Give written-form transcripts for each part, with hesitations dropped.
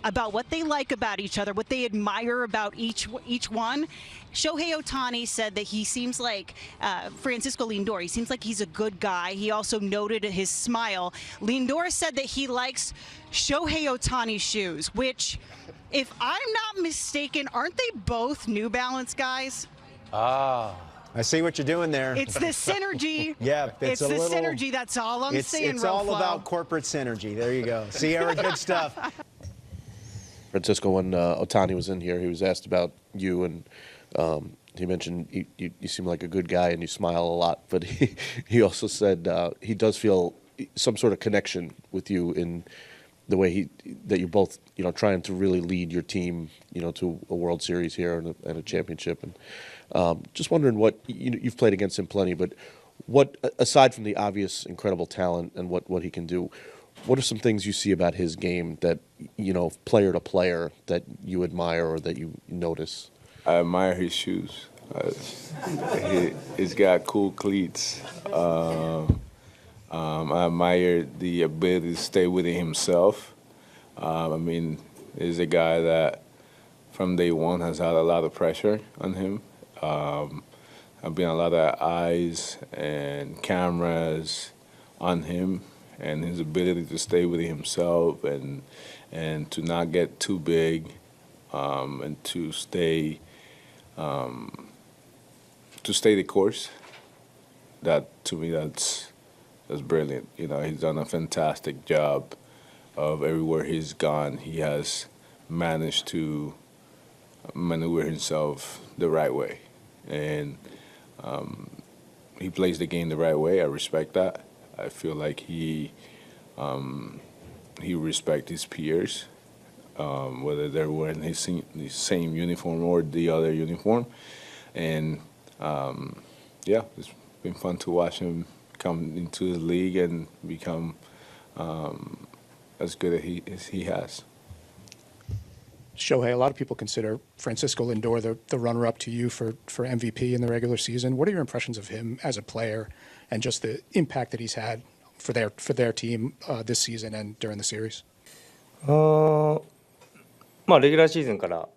about what they like about each other, what they admire about each one. Shohei Ohtani said that he seems like Francisco Lindor. He seems like he's a good guy. He also noted his smile. Lindor said that he likes Shohei Ohtani's shoes, which, if I'm not mistaken, aren't they both New Balance guys? I see what you're doing there. It's the synergy. Yeah, it's the synergy. That's all I'm saying. It's all about corporate synergy. There you go. Sierra, good stuff. Francisco, when Ohtani was in here, he was asked about you, and he mentioned you seem like a good guy and you smile a lot. But he also said he does feel some sort of connection with you in the way that you're both trying to really lead your team to a World Series here and a championship. And just wondering what you've played against him plenty, but what, aside from the obvious incredible talent and what he can do, what are some things you see about his game that player to player that you admire or that you notice? I admire his shoes. He's got cool cleats. I admire the ability to stay within himself. I mean, he's a guy that from day one has had a lot of pressure on him. I've been a lot of eyes and cameras on him, and his ability to stay within himself and to not get too big, and to stay the course. That, to me, that's brilliant. He's done a fantastic job of everywhere he's gone. He has managed to maneuver himself the right way, and he plays the game the right way. I respect that. I feel like he respects his peers, whether they're wearing the same uniform or the other uniform, and yeah, it's been fun to watch him come into the league and become as good as he has. Shohei, a lot of people consider Francisco Lindor the runner-up to you for MVP in the regular season. What are your impressions of him as a player and just the impact that he's had for their team this season and during the series? レギュラーシーズンから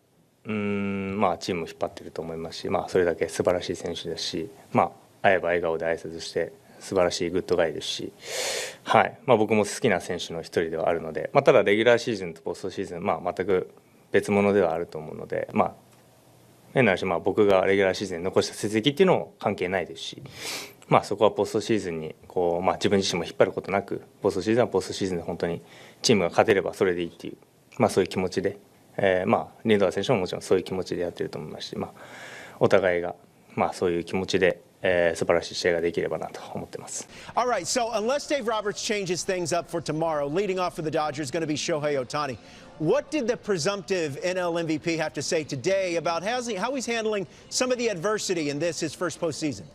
チームを引っ張っていると思いますし、それだけ素晴らしい選手ですし、会えば笑顔で挨拶して素晴らしいグッドガイですし、僕も好きな選手の一人ではあるので、ただレギュラーシーズンとポストシーズン、全く別物ではあると思うので、変な話、僕がレギュラーシーズンに残した成績っていうのも関係ないですし、そこはポストシーズンに自分自身も引っ張ることなく、ポストシーズンはポストシーズンで本当にチームが勝てればそれでいいっていう、そういう気持ちで、リンドア選手ももちろんそういう気持ちでやってると思いますし、お互いがそういう気持ちで素晴らしい試合ができればなと思ってます。All right, so unless Dave Roberts changes things up for tomorrow, leading off for the Dodgers is going to be Shohei Ohtani. What did the presumptive NL MVP have to say today about how he's handling some of the adversity in his first postseason?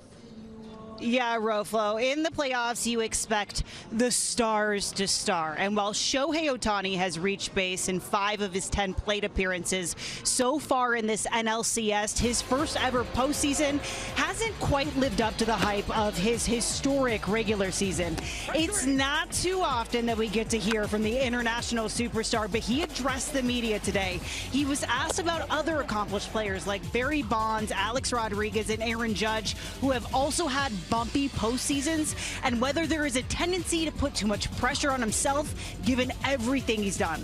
Yeah, Roflo, in the playoffs, you expect the stars to star. And while Shohei Ohtani has reached base in 5 of his 10 plate appearances so far in this NLCS, his first ever postseason hasn't quite lived up to the hype of his historic regular season. It's not too often that we get to hear from the international superstar, but he addressed the media today. He was asked about other accomplished players like Barry Bonds, Alex Rodriguez, and Aaron Judge, who have also had bumpy postseasons, and whether there is a tendency to put too much pressure on himself given everything he's done.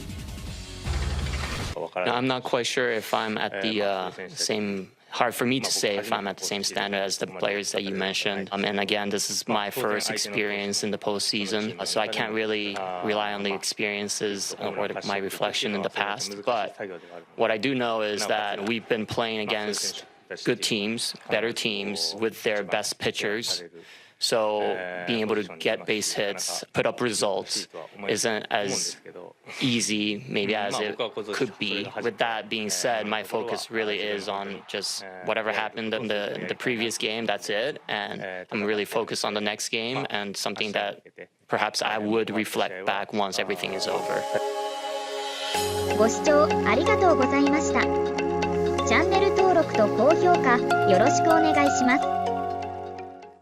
I'm not quite sure if I'm at the same. Hard for me to say if I'm at the same standard as the players that you mentioned. And again, this is my first experience in the postseason, so I can't really rely on the experiences or my reflection in the past. But what I do know is that we've been playing against good teams, better teams with their best pitchers. So being able to get base hits, put up results isn't as easy maybe as it could be. With that being said, my focus really is on just whatever happened in the previous game, that's it. And I'm really focused on the next game and something that perhaps I would reflect back once everything is over. ご視聴ありがとうございました。チャンネル登録と高評価よろしくお願いします。